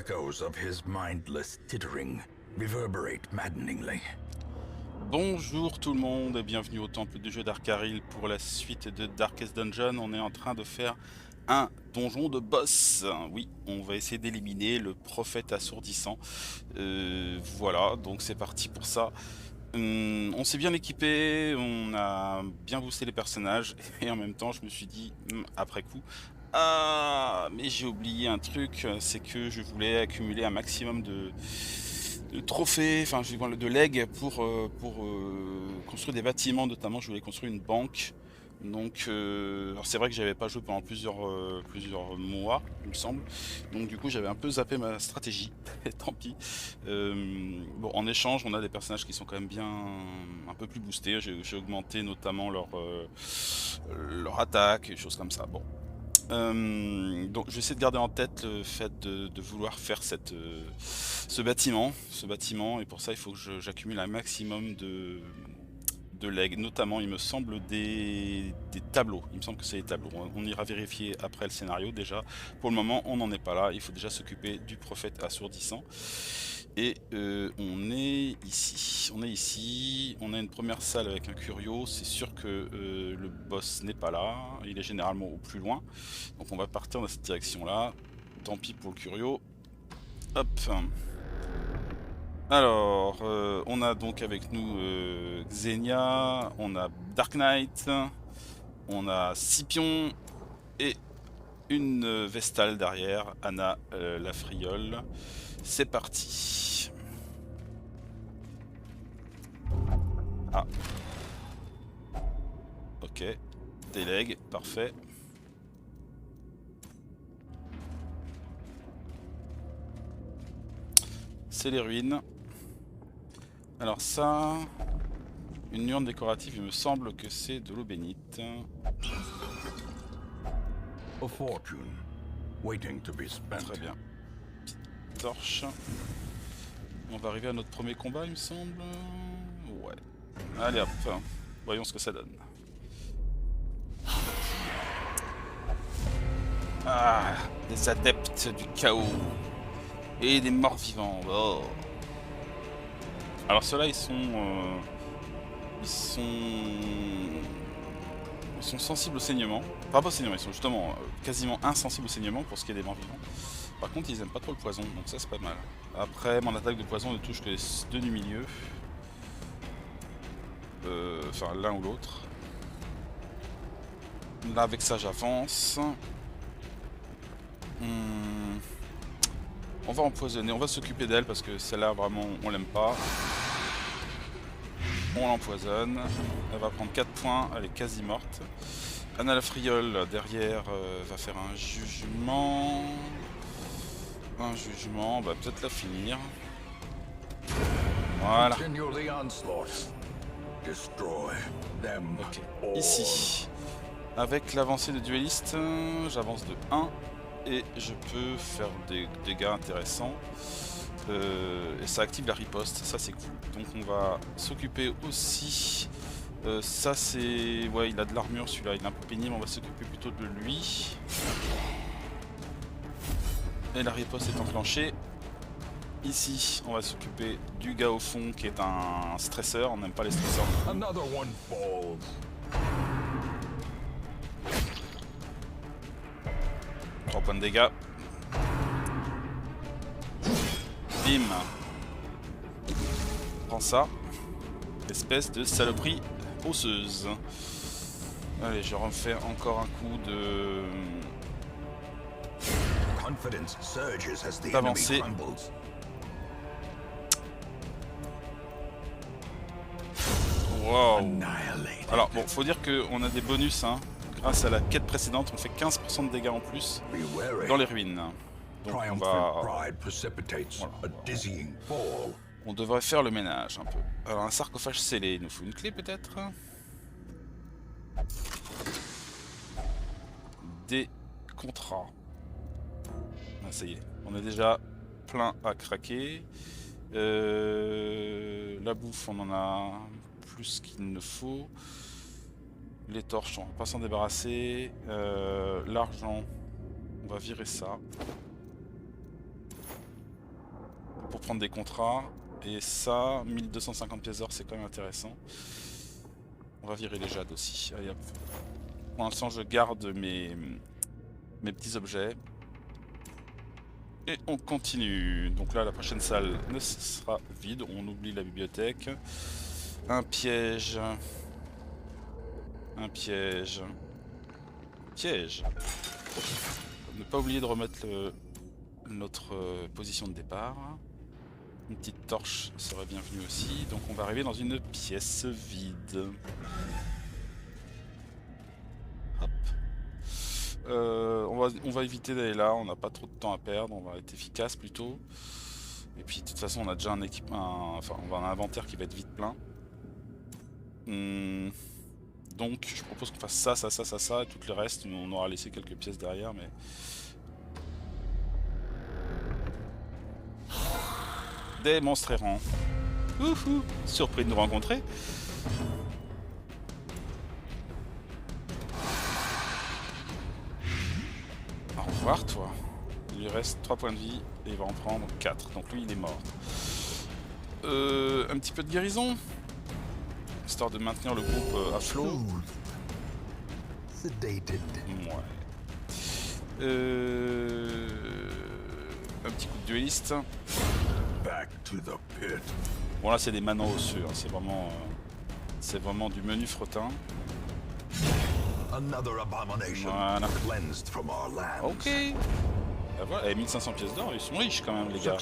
echoes of his mindless tittering reverberate maddeningly. Bonjour tout le monde et bienvenue au temple du jeu d'Arkaril pour la suite de Darkest Dungeon. On est en train de faire un donjon de boss. Oui, on va essayer d'éliminer le prophète assourdissant. Voilà, donc c'est parti pour ça. On s'est bien équipé, on a bien boosté les personnages et en même temps je me suis dit, après coup, ah mais j'ai oublié un truc, c'est que je voulais accumuler un maximum de trophées, enfin de legs pour construire des bâtiments, notamment je voulais construire une banque. Donc alors c'est vrai que j'avais pas joué pendant plusieurs mois, il me semble. Donc du coup j'avais un peu zappé ma stratégie, et tant pis. Bon, en échange on a des personnages qui sont quand même bien un peu plus boostés. J'ai augmenté notamment leur attaque, et choses comme ça. Bon. Donc je vais essayer de garder en tête le fait de vouloir faire ce bâtiment, et pour ça il faut que j'accumule un maximum de legs, notamment il me semble des tableaux, il me semble que c'est des tableaux, on ira vérifier après le scénario. Déjà pour le moment on n'en est pas là, il faut déjà s'occuper du prophète assourdissant. Et on est ici, on a une première salle avec un curio, c'est sûr que le boss n'est pas là, il est généralement au plus loin, donc on va partir dans cette direction là, tant pis pour le curio. Hop. Alors, on a donc avec nous Xenia, on a Dark Knight, on a Scipion et une Vestale derrière, Anna la Friole. C'est parti. Ah. Ok. Délègue, parfait. C'est les ruines. Alors ça... Une urne décorative, il me semble que c'est de l'eau bénite. A fortune, waiting to be spent. Très bien. Petite torche. On va arriver à notre premier combat, il me semble. Ouais. Allez hop, voyons ce que ça donne. Ah, des adeptes du chaos. Et des morts vivants. Oh. Alors ceux-là, ils sont sensibles au saignement. Enfin, pas au saignement, ils sont justement quasiment insensibles au saignement pour ce qui est des morts vivants. Par contre, ils aiment pas trop le poison, donc ça c'est pas mal. Après, mon attaque de poison ne touche que les deux du milieu. Enfin, l'un ou l'autre. Là, avec ça, j'avance. On va empoisonner, on va s'occuper d'elle parce que celle-là, vraiment, on l'aime pas. On l'empoisonne. Elle va prendre 4 points, elle est quasi morte. Anna la Friole, derrière, va faire un jugement. Un jugement, bah peut-être la finir. Voilà. Ok, ici. Avec l'avancée de dueliste, j'avance de 1 et je peux faire des dégâts intéressants. Et ça active la riposte, ça c'est cool. Donc on va s'occuper aussi. Ça c'est... Ouais, il a de l'armure celui-là, il est un peu pénible, on va s'occuper plutôt de lui. Et la riposte est enclenchée. Ici, on va s'occuper du gars au fond qui est un stresseur, on n'aime pas les stresseurs. 3 points de dégâts. Bim. Prends ça. Espèce de saloperie osseuse. Allez, je refais encore un coup de... d'avancer. Wow. Alors bon, faut dire qu'on a des bonus, hein. Grâce à la quête précédente, on fait 15% de dégâts en plus dans les ruines. Donc on va... Voilà. On devrait faire le ménage un peu. Alors un sarcophage scellé, il nous faut une clé peut-être. Des contrats. Ah, ça y est, on est déjà plein à craquer. La bouffe, on en a plus qu'il ne faut. Les torches, on va pas s'en débarrasser. L'argent, on va virer ça. prendre des contrats. Et ça, 1250 pièces d'or, c'est quand même intéressant. On va virer les jades aussi. Allez, hop. Pour l'instant, je garde mes petits objets. Et on continue. Donc là, la prochaine salle ne sera vide. On oublie la bibliothèque. Un piège. Un piège. Piège. Ne pas oublier de remettre notre position de départ. Une petite torche serait bienvenue aussi. Donc on va arriver dans une pièce vide. Hop. On va éviter d'aller là, on n'a pas trop de temps à perdre, on va être efficace plutôt. Et puis de toute façon on a déjà un équipement, enfin on va avoir un inventaire qui va être vite plein. Donc je propose qu'on fasse ça, ça, ça, ça, ça, et tout le reste, on aura laissé quelques pièces derrière, mais... Des monstres errants. Ouhou, surpris de nous rencontrer. Au revoir toi. Il lui reste 3 points de vie et il va en prendre 4. Donc lui il est mort. Un petit peu de guérison. Histoire de maintenir le groupe à flot. Ouais. Un petit coup de dueliste. Bon là c'est des manos osseux, hein. C'est vraiment du menu fretin. Voilà. Ok. Ah, voilà. Et 1500 pièces d'or, ils sont riches quand même les gars.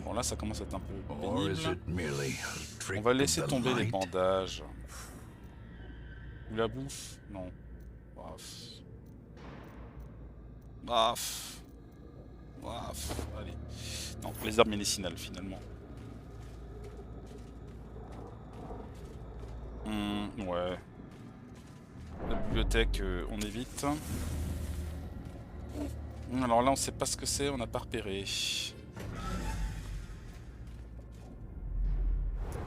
Bon là ça commence à être un peu pénible. On va laisser tomber les bandages. Ou la bouffe? Non. Baf. Allez. Non, les armes médicinales finalement. Ouais. La bibliothèque, on évite. Alors là, on sait pas ce que c'est, on n'a pas repéré.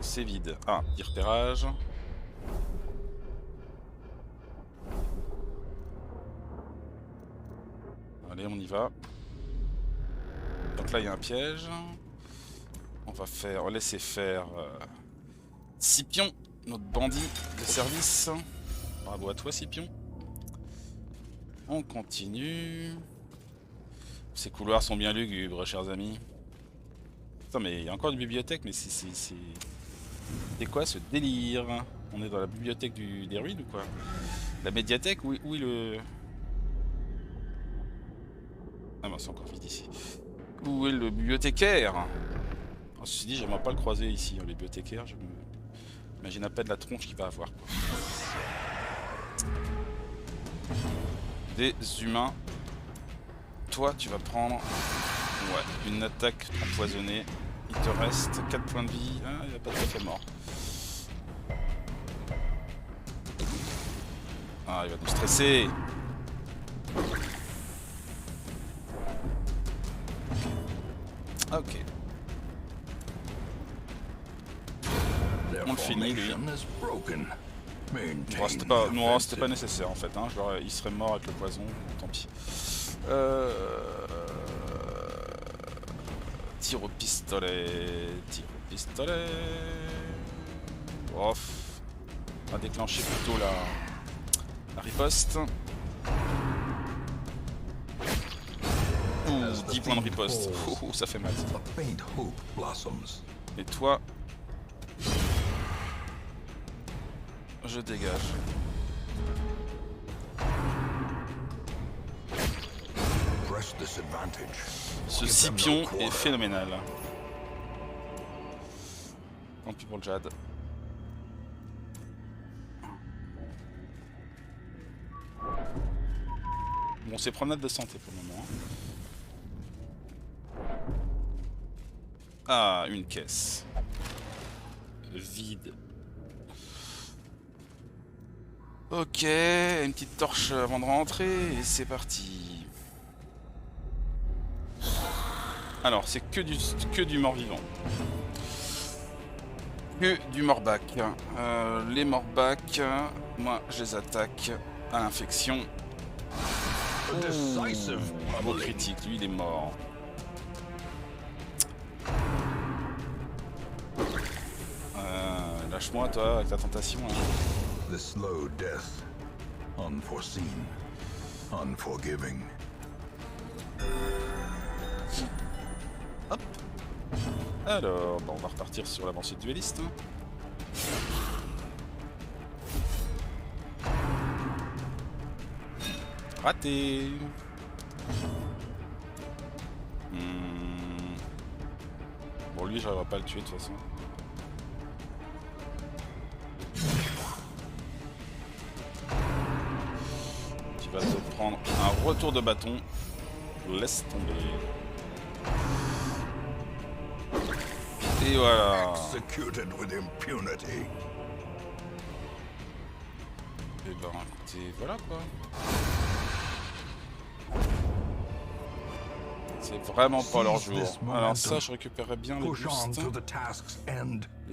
C'est vide. Ah, dit repérage. Allez, on y va. Donc là, il y a un piège. On va laisser faire Scipion, notre bandit de service. Bravo à toi, Scipion. On continue. Ces couloirs sont bien lugubres, chers amis. Putain, mais il y a encore une bibliothèque, mais c'est quoi ce délire? On est dans la bibliothèque des ruines ou quoi? La médiathèque? Où est le... Ah bah c'est encore vide ici. Où est le bibliothécaire? Alors, ceci dit, j'aimerais pas le croiser ici, le bibliothécaire. Je m'imagine à peine la tronche qu'il va avoir, quoi. Des humains. Toi, tu vas prendre une attaque empoisonnée. Il te reste 4 points de vie. Ah, il va pas tout à fait mort. Ah, il va nous stresser. Ok. On le finit, lui. Bon, c'était pas nécessaire en fait, hein. Il serait mort avec le poison, tant pis. Tir au pistolet. Off. On va déclencher plutôt la riposte. Ouh, 10 points de riposte. Ouh, ça fait mal. Et toi, je dégage. Ce Scipion est phénoménal. Tant pis pour le Jade. Bon, c'est promenade de santé pour le moment. Ah, une caisse. Vide. Ok, une petite torche avant de rentrer et c'est parti. Alors, c'est que du mort-vivant. Que du mort-bac. Les mort-bac, moi je les attaque à l'infection. Beau critique, lui il est mort. Lâche-moi, toi, avec ta tentation. Hein. The slow death. Unforeseen. Unforgiving. Hop. Alors, bon, on va repartir sur l'avancée dueliste. Hein. Raté. Bon, lui, j'arriverai pas à le tuer de toute façon. Tu vas te prendre un retour de bâton. Laisse tomber. Et voilà. Executed with impunity. Et ben, écoutez, voilà quoi. C'est vraiment pas leur jour. Alors ça, je récupérerai bien les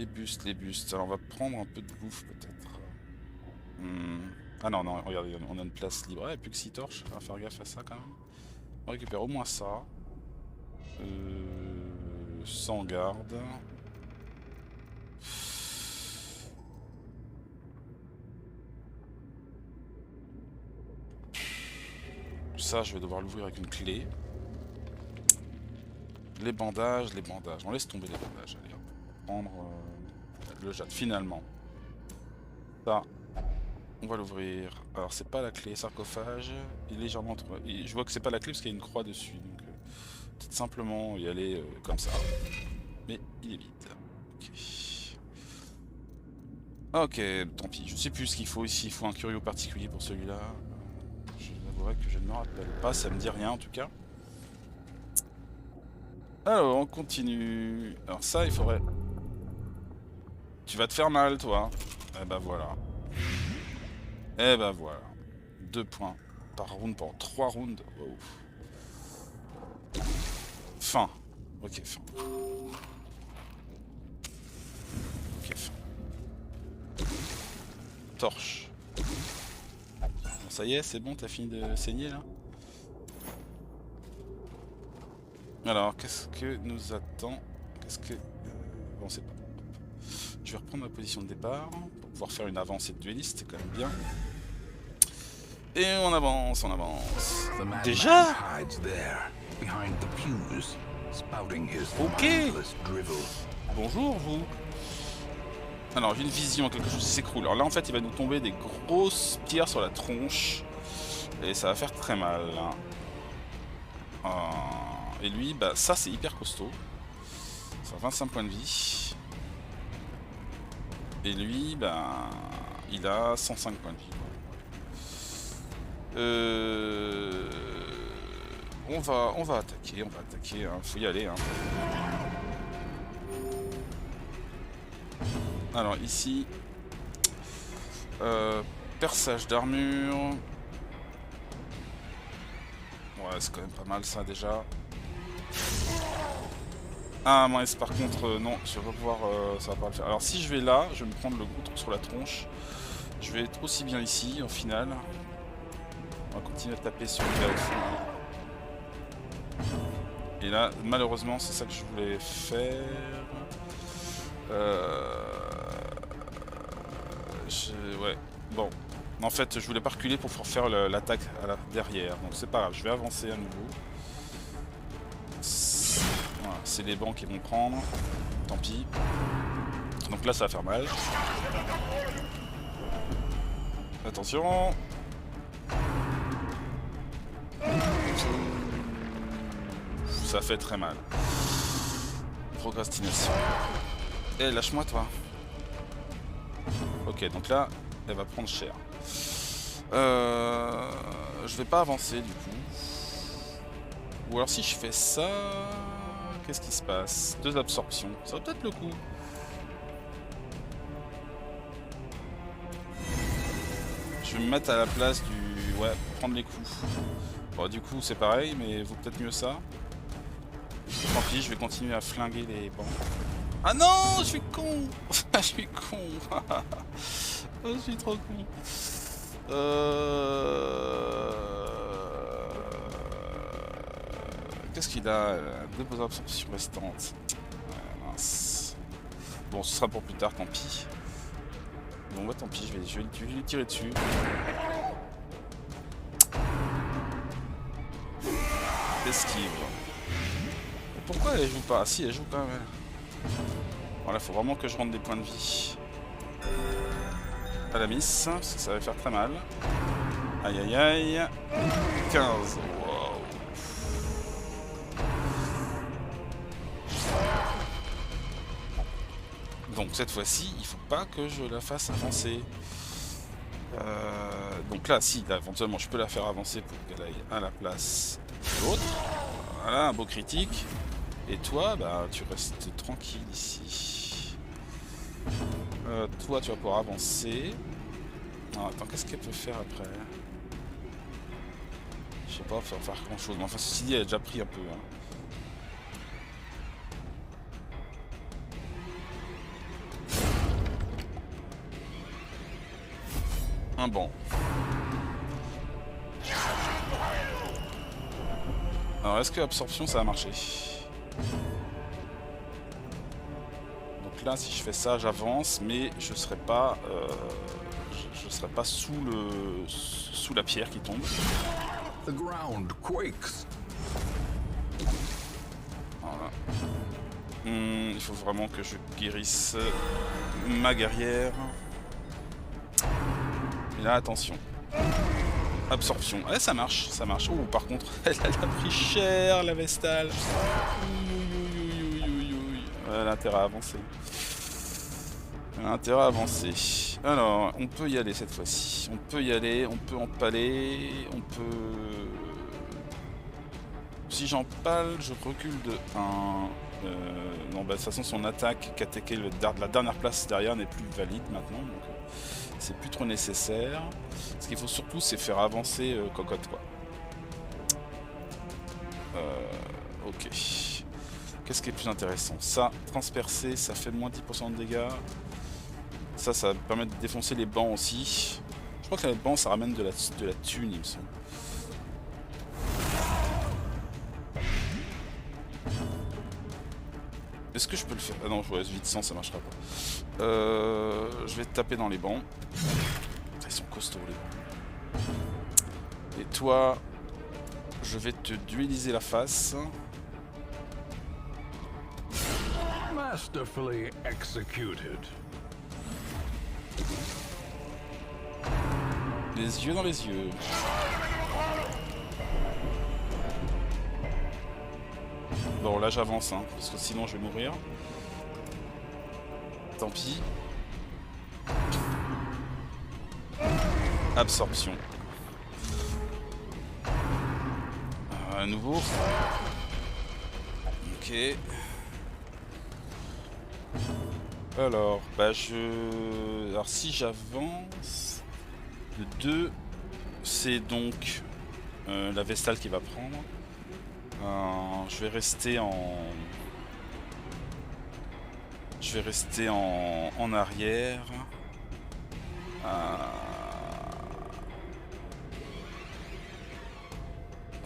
bustes. Les bustes. Alors on va prendre un peu de bouffe peut-être. Ah non, non, regardez, on a une place libre. Il n'y a plus que 6 torches, on va faire gaffe à ça quand même. On récupère au moins ça. Sans garde. Ça, je vais devoir l'ouvrir avec une clé. Les bandages. On laisse tomber les bandages. Allez, on va prendre le jade finalement. Ça, on va l'ouvrir. Alors, c'est pas la clé. Sarcophage. Il est légèrement trop. Je vois que c'est pas la clé parce qu'il y a une croix dessus. Donc, peut-être simplement y aller comme ça. Mais il est vide. Ok. Ok, tant pis. Je sais plus ce qu'il faut ici. Il faut un curio particulier pour celui-là. Je vous avouerai que je ne me rappelle pas. Ça me dit rien en tout cas. Alors, on continue. Alors ça, il faudrait... Tu vas te faire mal, toi. Eh ben voilà. Eh ben voilà. 2 points par round pendant 3 rounds. Wow. Fin. Ok, fin. Ok, fin. Torche. Bon, ça y est, c'est bon, t'as fini de saigner, là? Alors, qu'est-ce que nous attend? Qu'est-ce que... Bon, c'est pas... Je vais reprendre ma position de départ pour pouvoir faire une avancée de dueliste, c'est quand même bien. Et on avance, on avance. Déjà? Ok. Bonjour, vous. Alors, j'ai une vision, quelque chose qui s'écroule. Alors là, en fait, il va nous tomber des grosses pierres sur la tronche. Et ça va faire très mal. Et lui, bah ça c'est hyper costaud. Ça a 25 points de vie. Et lui, bah il a 105 points de vie. On va attaquer, hein. Faut y aller. Hein. Alors ici, perçage d'armure. Ouais, c'est quand même pas mal ça déjà. Ah mince, par contre, non, je vais pas pouvoir, ça va pas le faire. Alors si je vais là, je vais me prendre le gros trou sur la tronche. Je vais être aussi bien ici, au final. On va continuer à taper sur le gars au fond. Et là, malheureusement, c'est ça que je voulais faire. Ouais, bon. En fait, je voulais pas reculer pour faire l'attaque derrière. Donc c'est pas grave, je vais avancer à nouveau. Voilà, c'est les bancs qui vont prendre. Tant pis. Donc là, ça va faire mal. Attention. Ça fait très mal. Procrastination. Eh, lâche-moi, toi. Ok, donc là, elle va prendre cher. Je vais pas avancer, du coup. Ou alors si je fais ça... Qu'est-ce qui se passe? 2 absorptions. Ça vaut peut-être le coup. Je vais me mettre à la place du... Ouais, prendre les coups. Bon, du coup, c'est pareil, mais vaut peut-être mieux ça. Tant pis, je vais continuer à flinguer les bancs. Ah non, je suis con. Je suis con. Oh, je suis trop con. Qu'est-ce qu'il a? 2 absorptions restantes. Mince. Bon, ce sera pour plus tard, tant pis. Bon bah tant pis, je vais lui tirer dessus. Esquive. Et pourquoi elle joue pas? Ah si, elle joue quand même. Voilà, faut vraiment que je rentre des points de vie à la miss, parce que ça va faire très mal. Aïe aïe aïe. 15. Wow. Donc cette fois-ci, il faut pas que je la fasse avancer. Donc là, si, là, éventuellement, je peux la faire avancer pour qu'elle aille à la place de l'autre. Voilà, un beau critique. Et toi, bah, tu restes tranquille ici. Toi, tu vas pouvoir avancer. Ah, attends, qu'est-ce qu'elle peut faire après? Je sais pas, faire grand-chose. Mais enfin, ceci dit, elle a déjà pris un peu. Hein. Un banc. Alors, est-ce que absorption, ça a marché? Donc là, si je fais ça, j'avance, mais je serai pas, je serai pas sous la pierre qui tombe. The ground quakes. Voilà. Il faut vraiment que je guérisse ma guerrière. Et là, attention. Absorption. Ouais, ça marche, ça marche. Oh, par contre, elle a pris cher, la Vestale. Elle a intérêt à avancer. Elle a intérêt à avancer. Alors, on peut y aller cette fois-ci. On peut y aller, on peut empaler, on peut... Si j'empale, je recule de 1. Non, bah, de toute façon, son attaque qui attaquait la dernière place derrière n'est plus valide maintenant. Donc, c'est plus trop nécessaire. Ce qu'il faut surtout, c'est faire avancer Cocotte, quoi. Ok. Qu'est-ce qui est plus intéressant? Ça, transpercer, ça fait moins 10% de dégâts. Ça va permettre de défoncer les bancs aussi. Je crois que les bancs, ça ramène de la thune, il me semble. Est-ce que je peux le faire? Ah non, ouais, vite sans, ça marchera pas. Je vais te taper dans les bancs. Ils sont costauds, les bancs. Et toi, je vais te dueliser la face. Masterfully executed. Les yeux dans les yeux. Bon, là j'avance, hein, parce que sinon je vais mourir. Tant pis. Absorption. À nouveau. Ok. Alors, bah Alors si j'avance... Le 2, c'est donc la Vestale qui va prendre. Je vais rester en arrière.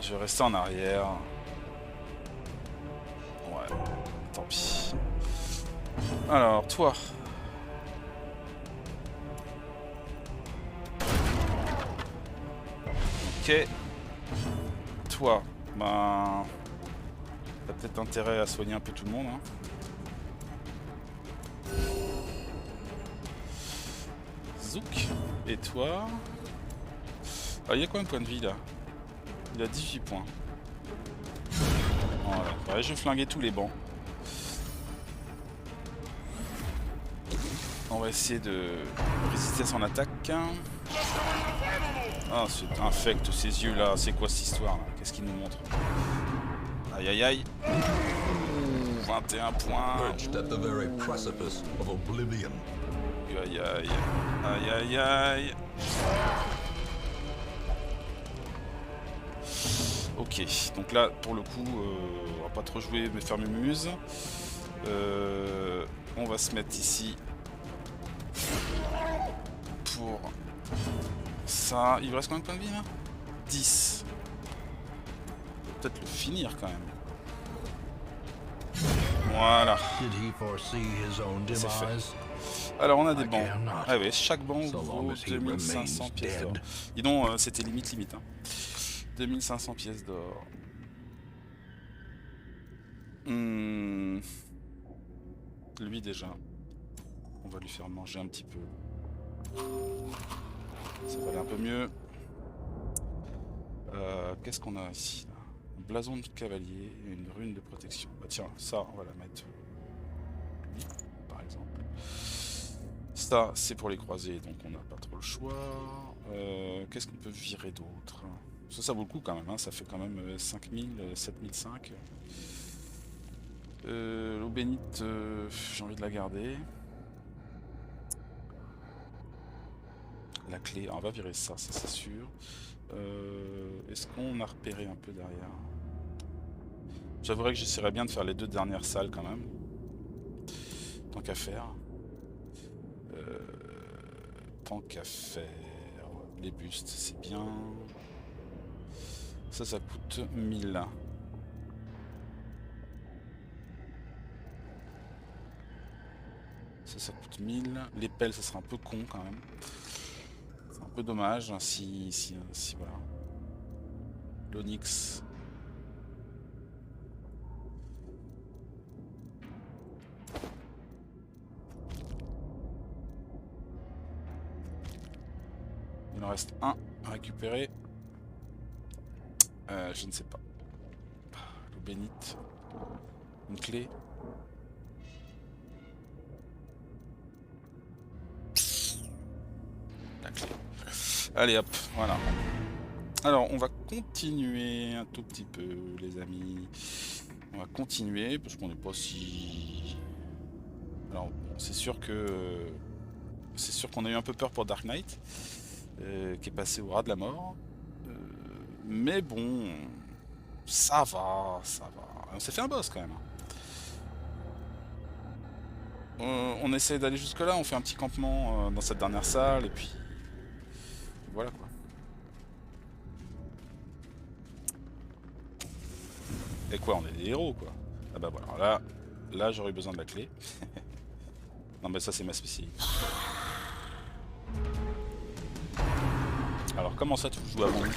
Je vais rester en arrière. Ouais, tant pis. Alors, toi. Ok. Toi, ben... T'as peut-être intérêt à soigner un peu tout le monde, hein. Zouk. Et toi... Ah, il y a combien de points de vie, là? Il a 18 points. Voilà. Ouais, je vais flinguer tous les bancs. On va essayer de résister à son attaque. Ah, c'est infect, ces yeux-là. C'est quoi cette histoire-là? Qu'est-ce qu'il nous montre? Aïe aïe aïe. Ouh, 21 points. Perched at the very precipice of oblivion. Aïe aïe. Aïe aïe aïe. Ok, donc là, pour le coup, on va pas trop jouer, mais faire mes muses. On va se mettre ici. Pour ça. Il vous reste combien de points de vie là? 10. Peut-être le finir quand même. Voilà. Did he foresee his own C'est fait. demise? Alors on a des I bancs. care not, Ah ouais, chaque banc so long vaut as he 2500 remains pièces d'or. dead. Dis donc, c'était limite hein. 2500 pièces d'or. Lui déjà. On va lui faire manger un petit peu. Ça va aller un peu mieux. Qu'est-ce qu'on a ici là? Un blason de cavalier et une rune de protection. Bah tiens, ça on va la mettre lui, par exemple. Ça c'est pour les croisés, donc on n'a pas trop le choix. Qu'est-ce qu'on peut virer d'autre? Ça vaut le coup quand même, hein. Ça fait quand même 5000, 7005. L'eau bénite, j'ai envie de la garder. La clé, alors on va virer ça c'est sûr. Est-ce qu'on a repéré un peu derrière? J'avouerais que j'essaierais bien de faire les 2 dernières salles quand même. Tant qu'à faire. Tant qu'à faire. Les bustes, c'est bien. Ça coûte 1000. Ça coûte 1000. Les pelles, ça sera un peu con quand même. C'est un peu dommage hein, si voilà. L'onyx. Il en reste un à récupérer. Je ne sais pas. L'eau bénite. Une clé. La clé. Allez hop, voilà. Alors on va continuer un tout petit peu les amis. On va continuer parce qu'on n'est pas si... Alors bon, c'est sûr qu'on a eu un peu peur pour Dark Knight. Qui est passé au ras de la mort. Mais bon, ça va. On s'est fait un boss quand même. On essaie d'aller jusque là, on fait un petit campement dans cette dernière salle et puis voilà quoi. Et quoi, on est des héros quoi. Ah bah voilà, là j'aurais besoin de la clé. Non mais ça c'est ma spécialité. Alors comment ça tu joues avant nous?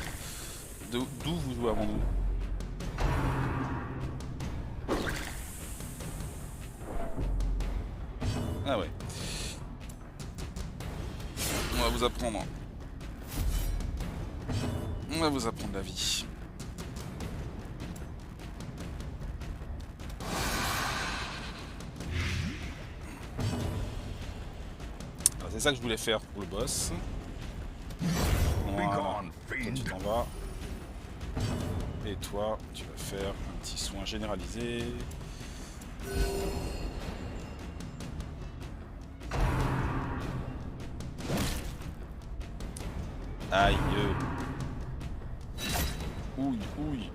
D'où vous jouez avant nous? Ah ouais. On va vous apprendre. On va vous apprendre la vie. C'est ça que je voulais faire pour le boss. Voilà. Toi, tu t'en vas. Et toi, tu vas faire un petit soin généralisé. Aïe. Ouille.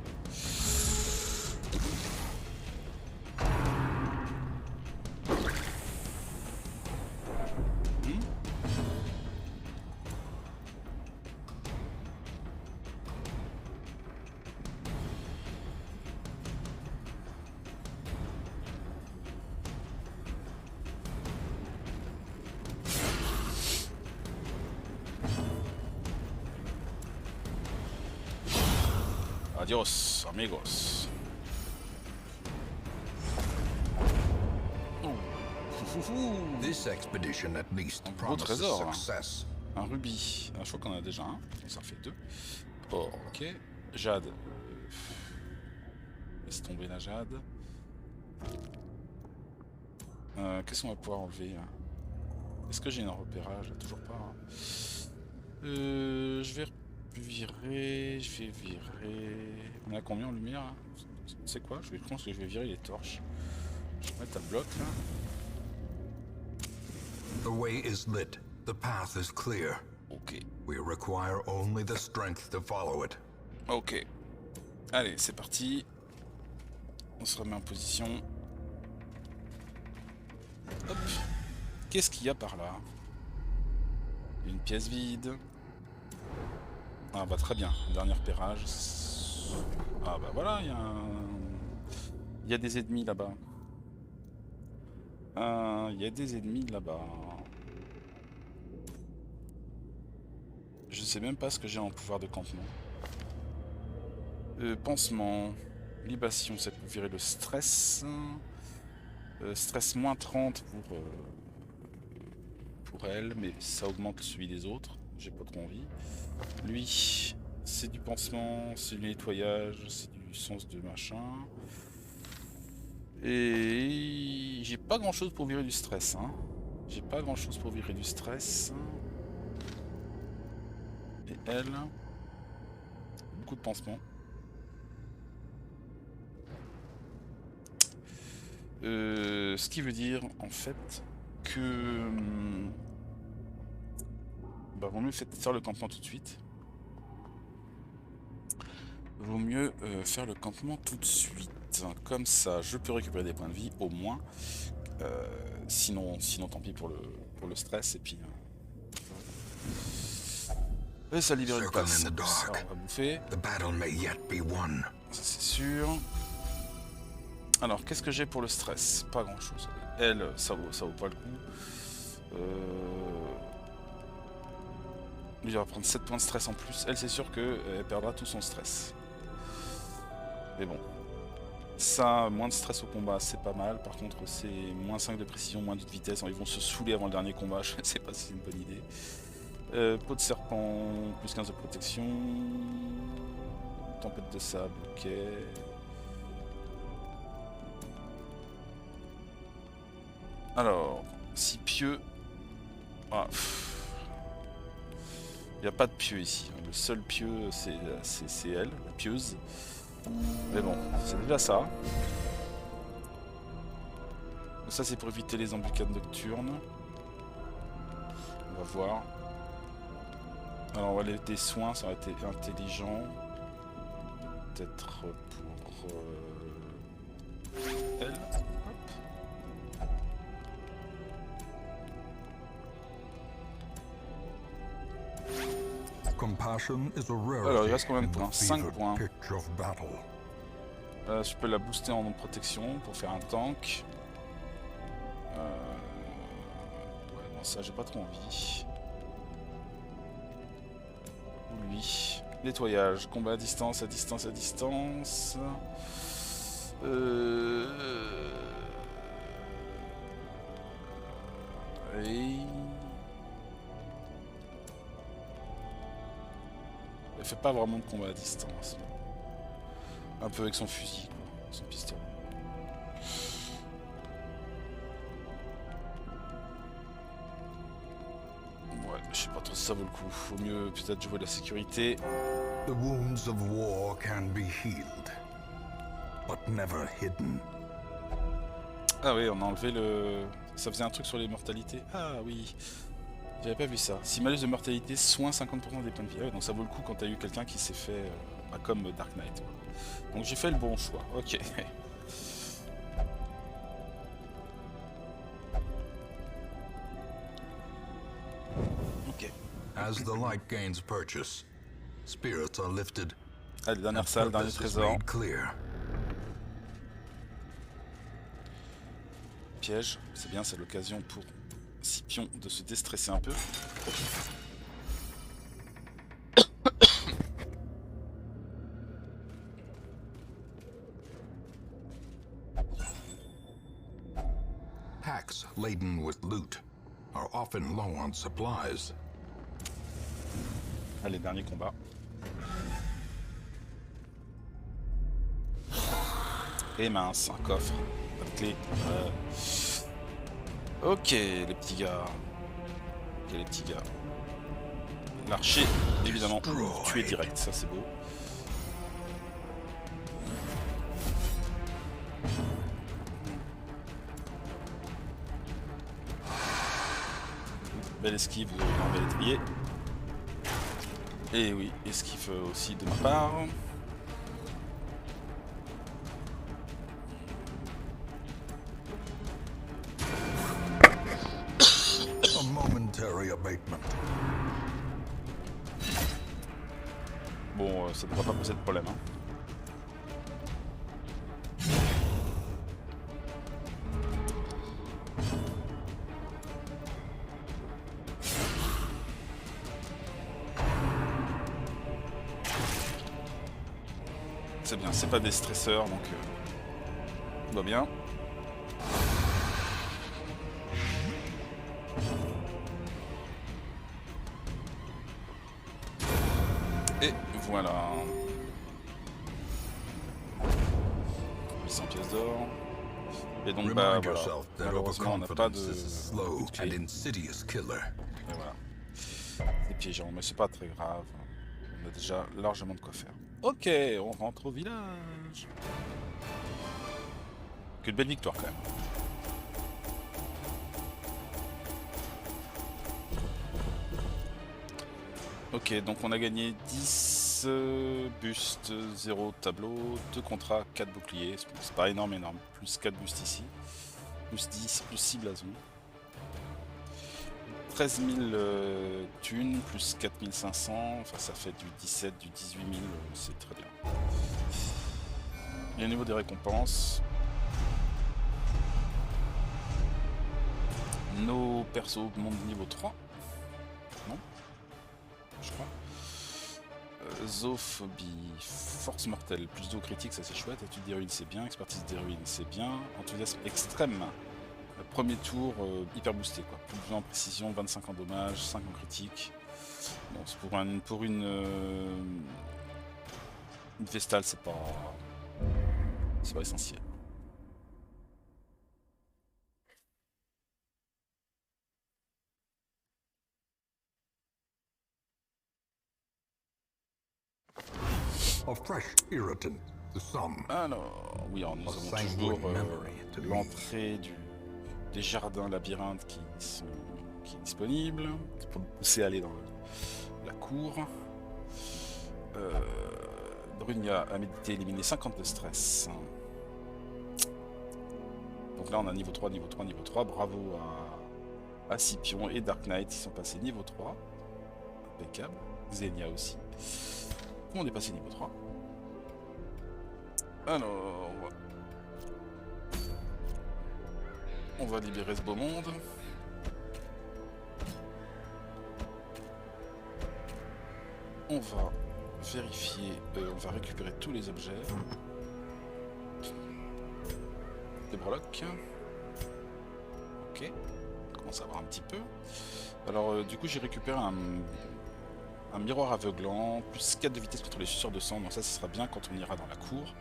Adios, amigos. This expedition at least Un beau promises trésor. success. Un rubis. Ah, je crois qu'on en a déjà un. Ça en fait 2. Oh, ok. Jade. Laisse tomber la jade. Qu'est-ce qu'on va pouvoir enlever là? Est-ce que j'ai un repérage? Toujours pas. Hein. Je vais virer. On a combien en lumière là? C'est quoi? Je pense que je vais virer les torches. Je vais mettre un bloc là. The way is lit. The path is clear. Ok. We require only the strength to follow it. Ok. Allez, c'est parti. On se remet en position. Hop. Qu'est-ce qu'il y a par là? Une pièce vide. Ah bah très bien. Dernier repérage. Ah bah voilà, il y a des ennemis là-bas. Il y a des ennemis là-bas. Je sais même pas ce que j'ai en pouvoir de campement. Pansement. Libation, c'est pour virer le stress. Stress moins 30 pour elle, mais ça augmente celui des autres. J'ai pas trop envie. Lui, c'est du pansement, c'est du nettoyage, c'est du sens de machin. Et j'ai pas grand chose pour virer du stress. Hein. J'ai pas grand chose pour virer du stress. Et elle, beaucoup de pansement. Ce qui veut dire en fait que bah, vaut mieux faire le campement tout de suite. Vaut mieux faire le campement tout de suite. Comme ça, je peux récupérer des points de vie au moins. Sinon tant pis pour le stress. Et puis et ça libère une place. Ça, on va bouffer. Ça c'est sûr. Alors, qu'est-ce que j'ai pour le stress? Pas grand-chose. Elle, ça vaut pas le coup. Lui, il va prendre 7 points de stress en plus. Elle, c'est sûr qu'elle perdra tout son stress. Mais bon. Ça, moins de stress au combat, c'est pas mal. Par contre, c'est moins 5 de précision, moins 2 de vitesse. Ils vont se saouler avant le dernier combat. Je sais pas si c'est une bonne idée. Peau de serpent, plus 15 de protection. Tempête de sable, ok. Alors, si pieux... Ah, il n'y a pas de pieux ici. Le seul pieux, c'est elle, la pieuse. Mais bon, c'est déjà ça. Ça, c'est pour éviter les embuscades nocturnes. On va voir. Alors, on va aller des soins, ça aurait été intelligent. Peut-être pour elle. Alors, il reste combien de points? 5 points. Je peux la booster en protection pour faire un tank. Ouais, non, ça, j'ai pas trop envie. Ou lui. Nettoyage, combat à distance, à distance, à distance. Et... Elle fait pas vraiment de combat à distance. Un peu avec son fusil, quoi. Son pistolet. Ouais, je sais pas trop si ça vaut le coup. Faut mieux peut-être jouer de la sécurité. The wounds of war can be healed, but never hidden. Ah oui, on a enlevé le... Ça faisait un truc sur les mortalités. Ah oui. J'avais pas vu ça. Si malus de mortalité, soin 50% des points de vie. Ah ouais, donc ça vaut le coup quand t'as eu quelqu'un qui s'est fait... comme Dark Knight. Donc j'ai fait le bon choix. Ok. Ok. As the light gains purchase, spirits are lifted. Allez, dernière salle, dernier trésor. Piège, c'est bien, c'est l'occasion pour Scipion de se déstresser un peu. Packs laden with loot are often low on supplies. Allez, dernier combat. Et mince, un coffre. Pas de clé. Ok, les petits gars. Ok, les petits gars. L'archer, évidemment, tué direct, ça c'est beau. Belle esquive de l'étrier. Et oui, esquive aussi de ma part. Bon, ça devrait pas poser de problème. Hein. c'est bien, c'est pas des stresseurs, donc tout va bien. Et voilà. 800 pièces d'or. Et donc bah Remind voilà, yourself that malheureusement on n'a pas de... overconfidence is a slow de clé. and insidious killer. Et voilà. C'est piégeant, mais c'est pas très grave. On a déjà largement de quoi faire. Ok, on rentre au village. Quelle belle victoire quand même. Ok, donc on a gagné 10 bustes, 0 tableau, 2 contrats, 4 boucliers. C'est pas énorme, Plus 4 bustes ici. Plus 10, plus 6 blasons. 13 000 thunes, plus 4 500. Enfin, ça fait du 17, du 18 000. C'est très bien. Et au niveau des récompenses, nos persos montent de niveau 3. Non, je crois. Zoophobie, force mortelle, plus d'eau critique, ça c'est chouette. Étude des ruines, c'est bien. Expertise des ruines, c'est bien. Enthousiasme extrême. Premier tour, hyper boosté quoi. Plus de 20 en précision, 25 en dommage, 5 en critique. Bon, c'est pour une Vestale, c'est pas essentiel. A fresh irritant to some. Alors, oui, alors nous avons toujours l'entrée des jardins labyrinthes qui est disponible. C'est pour nous pousser à aller dans la cour. Brunia a médité, éliminé 50 de stress. Donc là on a niveau 3, niveau 3, niveau 3. Bravo à Scipion et Dark Knight qui sont passés niveau 3. Impeccable. Xenia aussi. Tout le monde est passé niveau 3. Alors... on va libérer ce beau monde. On va vérifier, on va récupérer tous les objets. Des breloques. Ok, on commence à voir un petit peu. Alors du coup j'ai récupéré un miroir aveuglant, plus 4 de vitesse contre les suceurs de sang, donc ça ce sera bien quand on ira dans la cour.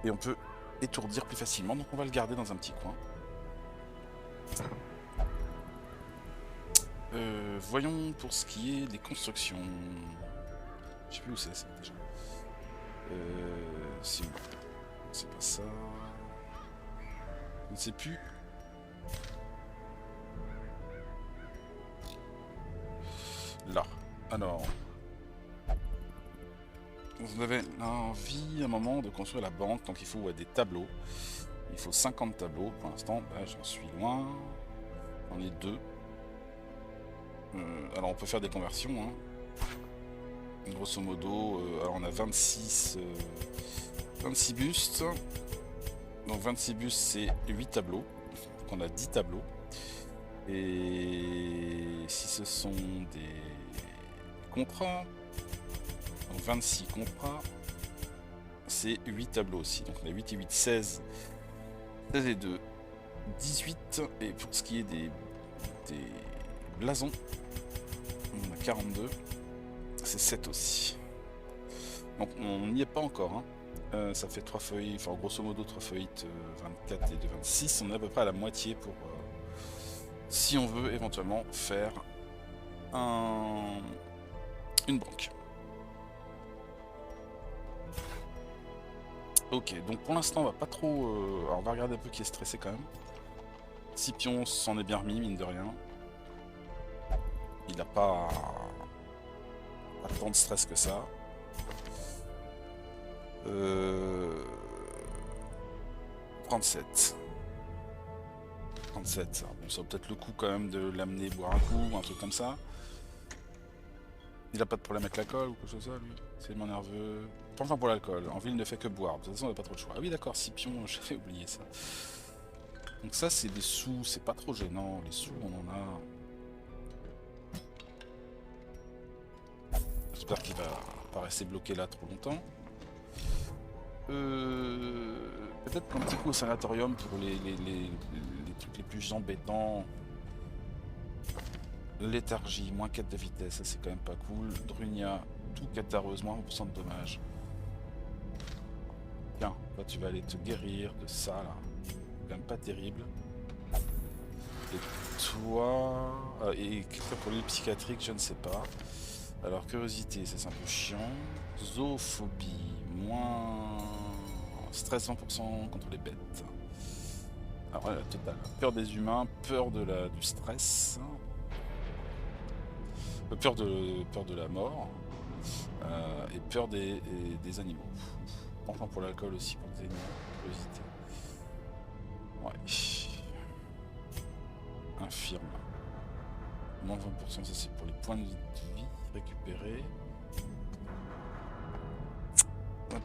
Et on peut étourdir plus facilement, donc on va le garder dans un petit coin. Voyons pour ce qui est des constructions. Je sais plus où c'est ça déjà. C'est pas ça. Je ne sais plus. Là. Alors. Vous avez envie à un moment de construire la banque, donc il faut des tableaux. Il faut 50 tableaux. Pour l'instant, bah, j'en suis loin. J'en ai 2. Alors on peut faire des conversions. Hein. Grosso modo, alors on a 26 bustes. Donc 26 bustes, c'est 8 tableaux. Donc on a 10 tableaux. Et si ce sont des contrats, donc 26 contrats, c'est 8 tableaux aussi. Donc on a 8 et 8, 16. 16 et 2, 18. Et pour ce qui est des blasons, on a 42. C'est 7 aussi. Donc on n'y est pas encore. Hein. Ça fait 3 feuilles, enfin grosso modo 3 feuilles 24 et 2, 26. On est à peu près à la moitié pour... si on veut éventuellement faire une banque. Ok, donc pour l'instant on va pas trop... alors on va regarder un peu qui est stressé quand même. Scipion s'en est bien remis, mine de rien. Il n'a pas tant de stress que ça. 37. 37. Bon, ça vaut peut-être le coup quand même de l'amener boire un coup ou un truc comme ça. Il a pas de problème avec l'alcool ou quelque chose comme ça, lui. C'est tellement nerveux. Enfin pour l'alcool. En ville, il ne fait que boire. De toute façon, on n'a pas trop de choix. Ah oui, d'accord, Scipion, j'avais oublié ça. Donc ça, c'est des sous. C'est pas trop gênant. Les sous, on en a... J'espère qu'il va pas rester bloqué là trop longtemps. Peut-être qu'un petit coup au sanatorium pour les trucs les plus embêtants. Léthargie, moins 4 de vitesse, ça c'est quand même pas cool. Drunia, tout catareuse, moins 1% de dommages. Tiens, toi tu vas aller te guérir de ça là. C'est quand même pas terrible. Et toi... et pour l'île psychiatrique, je ne sais pas. Alors curiosité, ça c'est un peu chiant. Zoophobie, moins... stress 100% contre les bêtes. Alors là, la totale. Peur des humains, peur de du stress. Peur de la mort. Et peur des animaux. Enfin pour l'alcool aussi, pour les animaux. Curiosité. Ouais. Infirme. Moins 20%, ça c'est pour les points de vie récupérés.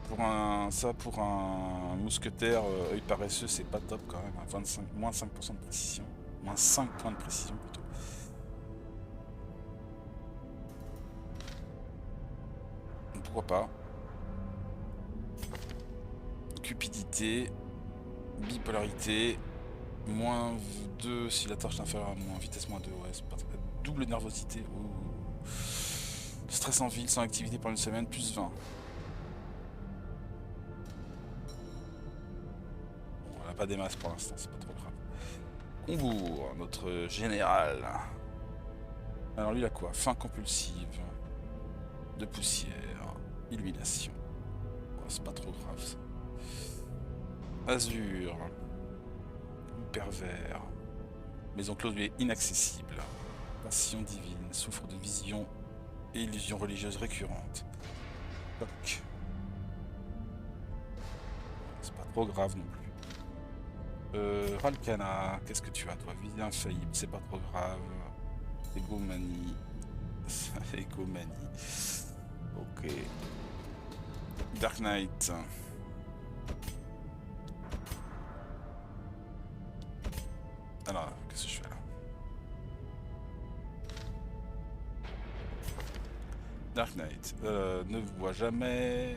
Pour un mousquetaire œil paresseux, c'est pas top quand même. Moins 5% de précision. Moins 5 points de précision plutôt. Donc, pourquoi pas. Cupidité. Bipolarité. Moins 2 si la torche est inférieure à moins. Vitesse moins 2, ouais, c'est pas très... Double nervosité. Ouh. Stress en ville sans activité pendant une semaine, plus 20. Pas des masses pour l'instant, c'est pas trop grave. Combourg, notre général. Alors lui il a quoi? Faim compulsive, de poussière, illumination. Oh, c'est pas trop grave ça. Azur, pervers, maison close lui est inaccessible. Passion divine, souffre de visions et illusions religieuses récurrentes. Toc. C'est pas trop grave non plus. Ralkana, qu'est-ce que tu as toi? Vie infaillible, c'est pas trop grave. Égomanie. Égomanie. Ok. Dark Knight. Alors, qu'est-ce que je fais là? Dark Knight. Ne voit jamais.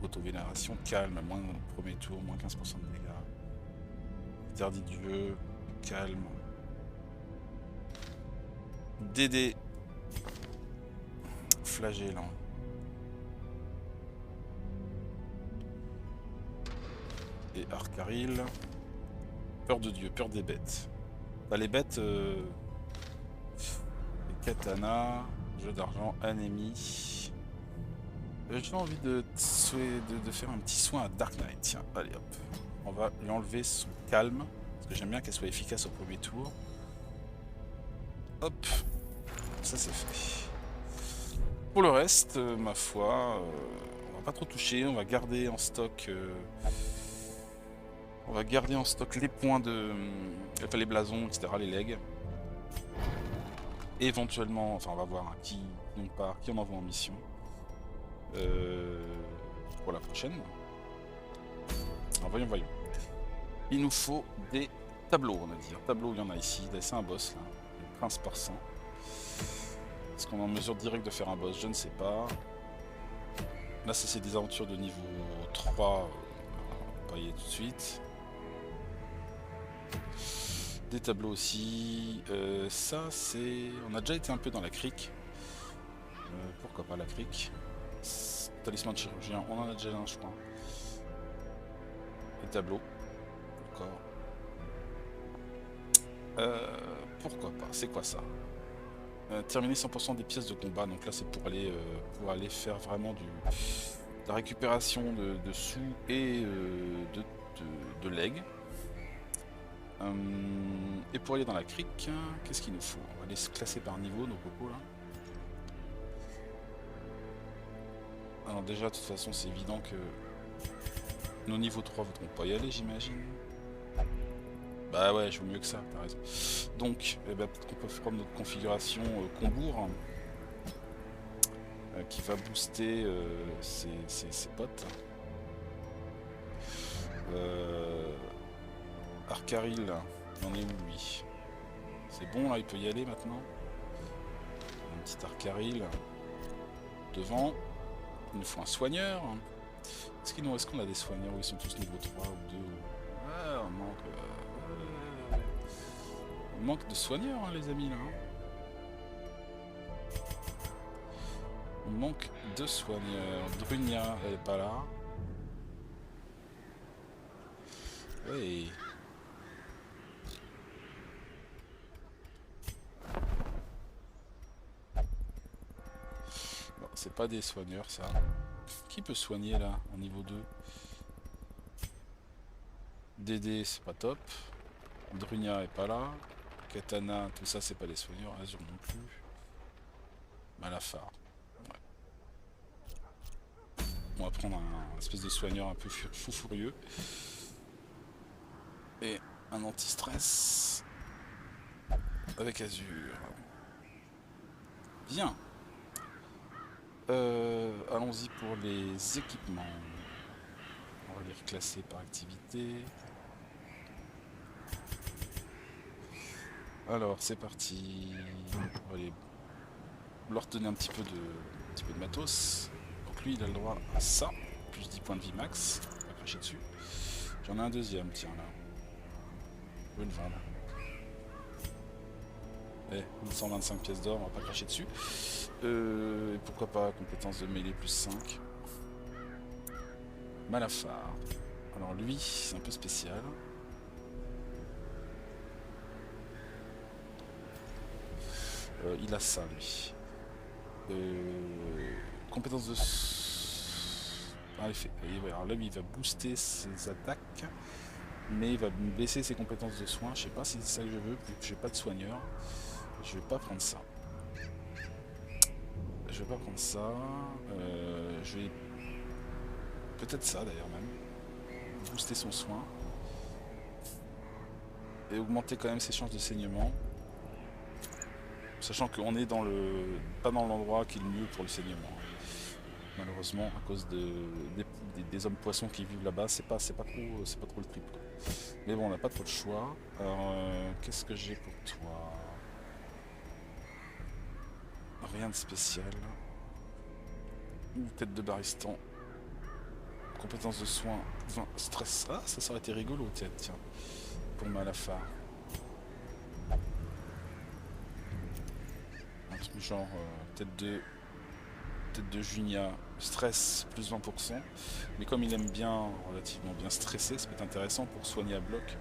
Auto-vénération, calme, moins premier tour, moins 15% de dégâts. Interdit du jeu, calme. DD. Flagellant. Et Arcaril. Peur de Dieu, peur des bêtes. Bah, les bêtes... Les katana, jeu d'argent, anémie. J'ai envie de faire un petit soin à Dark Knight. Tiens, allez hop. On va lui enlever son calme. Parce que j'aime bien qu'elle soit efficace au premier tour. Hop. Ça c'est fait. Pour le reste, ma foi, on va pas trop toucher. On va garder en stock... on va garder en stock les points de... Enfin, les blasons, etc. Les legs. Éventuellement, enfin on va voir hein, qui on envoie en mission. Pour la prochaine. Alors, voyons. Il nous faut des tableaux, on va dire. Tableaux, il y en a ici. C'est un boss là. Le prince Parsin. Est-ce qu'on est en mesure directe de faire un boss? Je ne sais pas. Là, ça c'est des aventures de niveau 3. On va pas y aller tout de suite. Des tableaux aussi. Ça c'est... On a déjà été un peu dans la crique. Pourquoi pas la crique? Talisman de chirurgien, on en a déjà un je crois. Les tableaux. D'accord. Pourquoi pas? C'est quoi ça? Terminer 100% des pièces de combat. Donc là c'est pour aller faire vraiment de la récupération de sous et de legs. Et pour aller dans la crique, qu'est-ce qu'il nous faut? On va aller se classer par niveau nos cocos là. Alors déjà de toute façon c'est évident que nos niveaux 3 voudront pas y aller j'imagine. Bah ouais je veux mieux que ça, t'as raison. Donc peut-être qu'on peut prendre notre configuration Combourg qui va booster ses potes. Arcaril, il en est où lui? C'est bon là, il peut y aller maintenant. Un petit Arcaril devant. Il nous faut un soigneur. Est-ce qu'on a des soigneurs où ils sont tous niveau 3 ou 2 Ouais, on manque de soigneurs, hein, les amis, là. Hein. On manque de soigneurs. Drunia, elle est pas là. Ouais. Bon, c'est pas des soigneurs, ça. Qui peut soigner, là, en niveau 2? Dédé, c'est pas top. Drunia est pas là. Katana, tout ça, c'est pas des soigneurs. Azur non plus. Malafar. Ouais. On va prendre un espèce de soigneur un peu fou furieux. Et un anti-stress. Avec Azur. Bien. Allons-y pour les équipements. On va les reclasser par activité. Alors, c'est parti. On va leur donner un petit peu de matos. Donc lui, il a le droit à ça. Plus 10 points de vie max. On va cracher dessus. J'en ai un deuxième, tiens, là. Je vais le vendre. Eh, 125 pièces d'or, on va pas cracher dessus. Et pourquoi pas compétence de mêlée plus 5. Malafar. Alors lui, c'est un peu spécial. Il a ça, lui. Compétence de... Ah, effet. Alors là, il va booster ses attaques. Mais il va baisser ses compétences de soins. Je sais pas si c'est ça que je veux, vu que j'ai pas de soigneur. Je vais pas prendre ça. Je vais pas prendre ça. Je vais... Peut-être ça, d'ailleurs, même. Booster son soin. Et augmenter quand même ses chances de saignement. Sachant qu'on est dans le... pas dans l'endroit qui est le mieux pour le saignement. Malheureusement, à cause des hommes poissons qui vivent là-bas, c'est pas trop le trip. Quoi. Mais bon, on n'a pas trop de choix. Alors, qu'est-ce que j'ai pour toi? Rien de spécial. Une tête de baristan. Compétence de soins. 20. Stress. Ah, ça aurait été rigolo, tiens. Pour Malafar. Un truc genre tête de Junia, stress plus 20%. Mais comme il aime bien, relativement bien stresser, ça peut être intéressant pour soigner à bloc.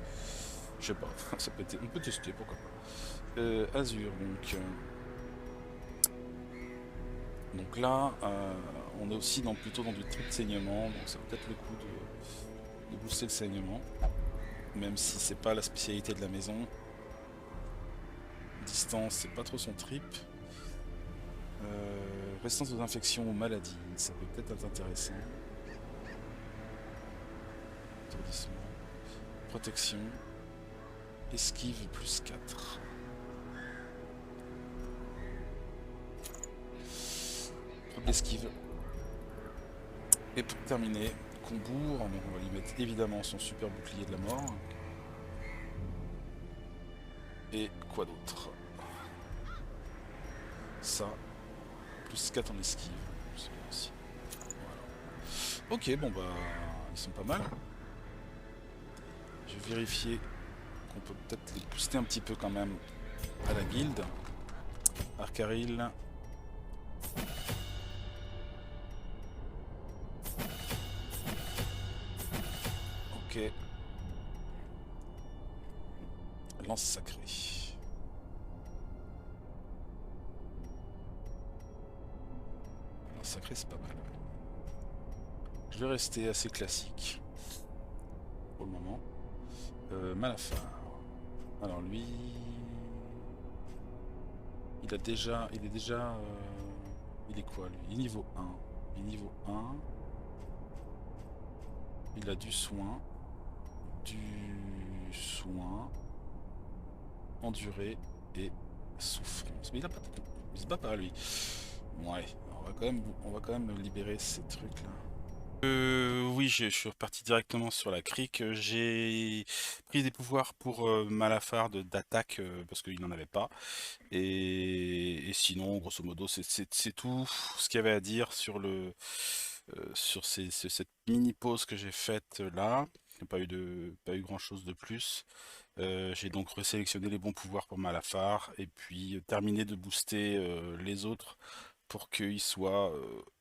Je sais pas, ça peut être, on peut tester, pourquoi pas. Azur, donc là, on est aussi plutôt dans du trip de saignement, donc ça vaut peut-être le coup de booster le saignement. Même si c'est pas la spécialité de la maison. Distance, c'est pas trop son trip. Résistance aux infections, aux maladies, ça peut peut-être être intéressant. Étourdissement. Protection. Esquive plus 4. Esquive. Et pour terminer, Combourg, donc on va lui mettre évidemment son super bouclier de la mort. Et quoi d'autre? Ça. Plus 4 en esquive. Aussi. Voilà. Ok, bon bah, ils sont pas mal. Je vais vérifier qu'on peut peut-être les booster un petit peu quand même à la guilde. Arcaril. Ok. Lance sacrée. Lance sacrée, c'est pas mal. Je vais rester assez classique. Pour le moment. Malafar. Alors lui... Il est déjà... Il est quoi lui? Il est niveau 1. Il est niveau 1. Il a du soin. Endurée et souffrance. Mais il a pas de... Il se bat pas lui. Ouais, on va quand même libérer ces trucs là. Oui, je suis reparti directement sur la crique. J'ai pris des pouvoirs pour Malafar d'attaque parce qu'il n'en avait pas. Et sinon, grosso modo, c'est tout ce qu'il y avait à dire sur sur cette mini pause que j'ai faite là. Il n'y a pas eu grand chose de plus. J'ai donc resélectionné les bons pouvoirs pour Malafar et puis terminé de booster les autres pour qu'ils soient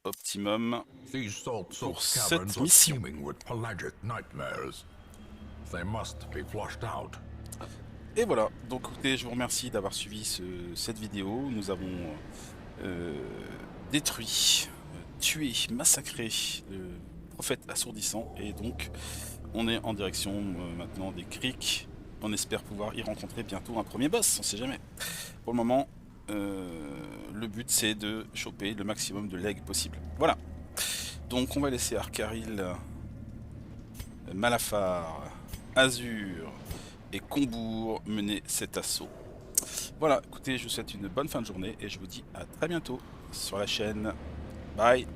optimum These salt-soaked pour cette caverns are mission. teeming with pelagic nightmares. They must be flushed out. Et voilà, donc écoutez, je vous remercie d'avoir suivi cette vidéo. Nous avons détruit, tué, massacré le prophète assourdissant et donc on est en direction maintenant des criques. On espère pouvoir y rencontrer bientôt un premier boss, on sait jamais. Pour le moment, le but c'est de choper le maximum de legs possible. Voilà. Donc on va laisser Arkaril, Malafar, Azur et Combourg mener cet assaut. Voilà, écoutez, je vous souhaite une bonne fin de journée et je vous dis à très bientôt sur la chaîne. Bye.